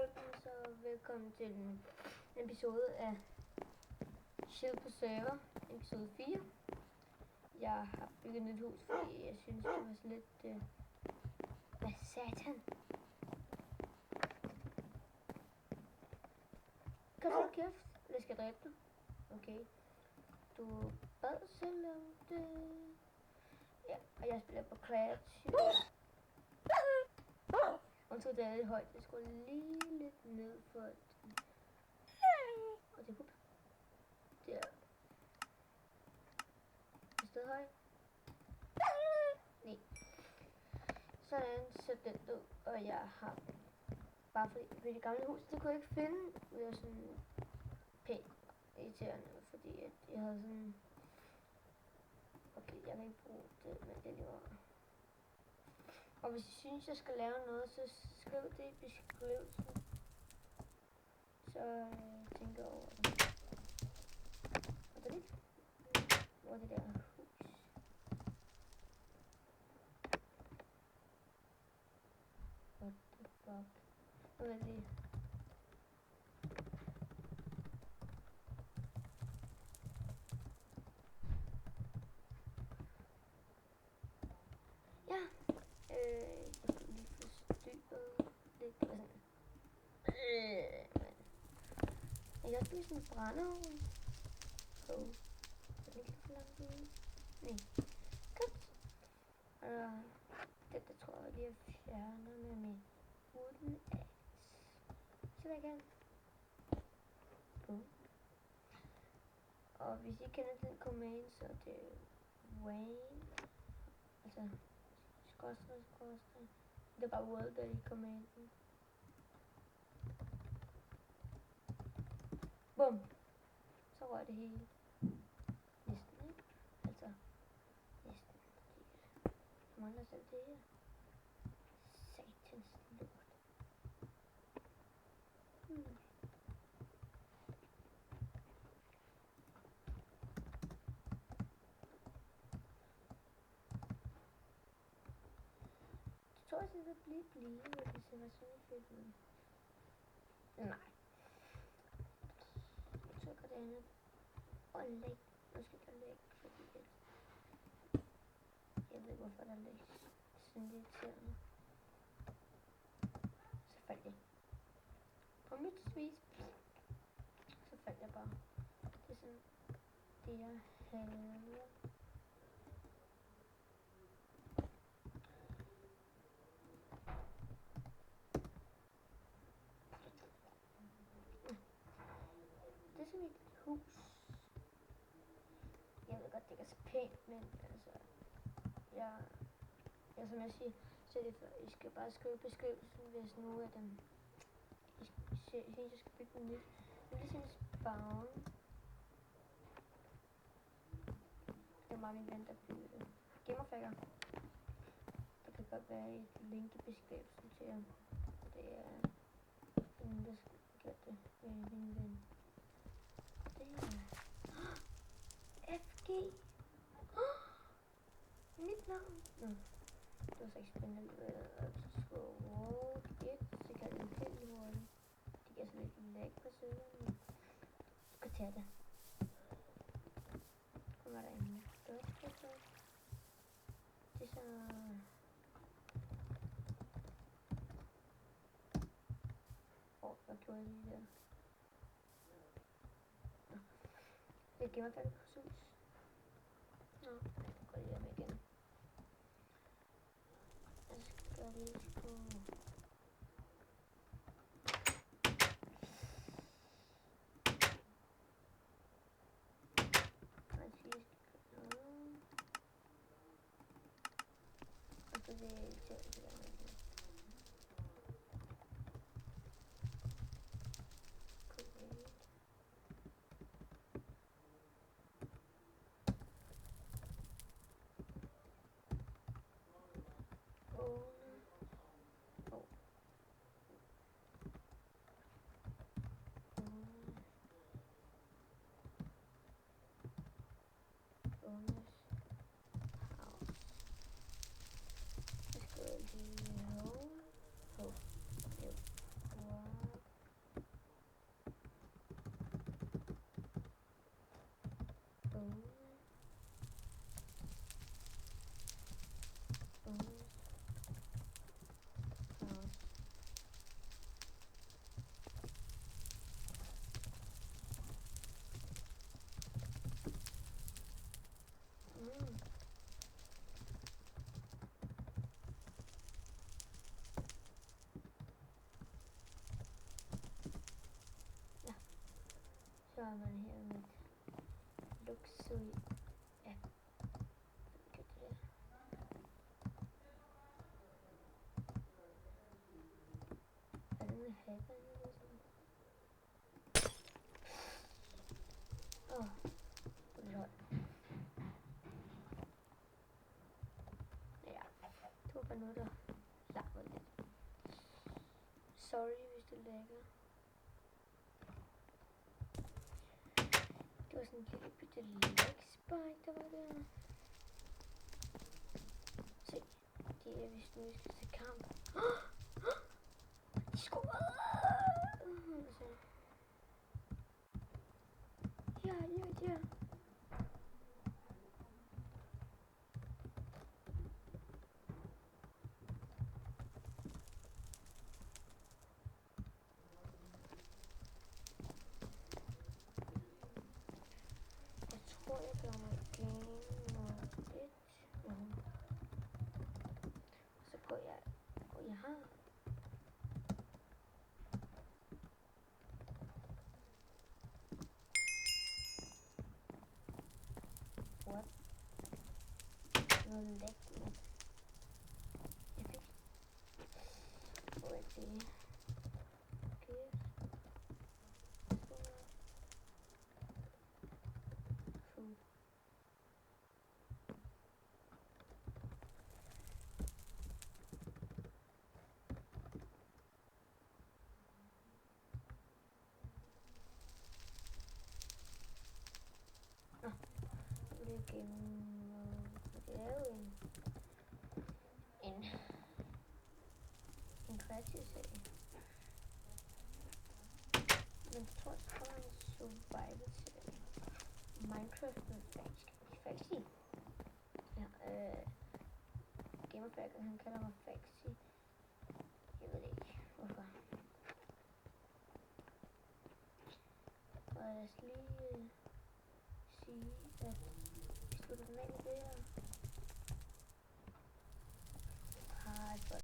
folkens, så velkommen til en episode af Chill på server, episode 4. Jeg har bygget et hus, fordi jeg synes, det var så lidt... Hvad satan? Kan du kæft? Eller skal jeg dræbe dig? Okay. Du bad selv om det. Ja, og jeg spiller på Clash. Og så det er lidt højt. Jeg skulle lige lidt ned for at... Og det er der. Er stadig højt? Nej. Sådan så den ud. Og jeg har... Bare fordi ved det gamle hus, det kunne jeg ikke finde. Det var sådan pænt irriterende, fordi at jeg havde sådan... Okay, jeg kan ikke bruge det, men det lige var... Og hvis I synes, jeg skal lave noget, så skriv det i beskrivelsen. Så tænker jeg over det. Og det er lidt... Hvor er det der hus? What the fuck? Hvad er det? Ja. Jeg kunne lige forstyrret lidt. Hvad sådan? Jeg kan spise sådan en brændeovn. Oh. Er det ikke for langt ude? Nej. Godt. Og det der tror jeg lige, jeg fjerner med min wooden axe. Så der kan. Og hvis I kender den command, så det er Wayne. Altså, skorstræk. Det er bare world, der er i commanden. Bum. Så rører det hele. Næsten, ikke? Altså, næsten. Jeg mangler selv det her. Satans lort. Jeg tror, det vil blive, og det ser sådan fedt ud. Nej. Jeg trykker det andet. Og læg. Nu skal der læg, fordi at... Jeg ved ikke, hvorfor der læg. Sådan lidt irriterende. Så faldt jeg. På mit vis. Så faldt jeg bare. Det er sådan... Det jeg havde. Det er sådan et hus. Jeg ved godt, det ikke er så pænt, men altså... Som jeg siger, så det for, I skal bare skrive beskrivelsen, hvis nu at I synes, jeg skal bygge noget nyt. Det er ligesom en spawn. Det er meget min ven, der bygger det. Gamerfakker. Der kan godt være et link i beskrivelsen til ham. Det er en, der skal gøre det med min ven. Det er... FG! Mit navn! Nå. Det var så ikke spændende at scroll 1, så kan den helt hurtigt. Det giver sådan lidt lag på serveren. Du kan tage det. Nu var der en dørspil. Det er så... Hvad gjorde jeg lige der? Nå. Det giver mig fandme på sus. Nå, jeg går lige hjem igen. Jeg skal lige på... Og så det er til det der. Bonus house. du i. Ja. Køb det der. Er det med hacker eller sådan? Åh. Lol. Ja. Det var bare noget, der larmede lidt. Sorry, hvis du lægger. Det var sådan en lille bitte lægspike, der var der. Se, det er vist nu, vi skal se kamp. De scorede! Ja. Jeg tror, jeg gør mig game 1. Så går jeg... Og jeg har... What? Noget læk med... Jeg fik... Hvor er det? Okay. Cool. Det er game... Det er jo en kreativ serie. Men jeg tror, det kommer en survival serie. Minecraft med Faxi. Ja, Gamerfagger, han kalder mig Faxi. Jeg ved ikke, hvorfor. Og lad os lige sige, at vi slutter den af med det her.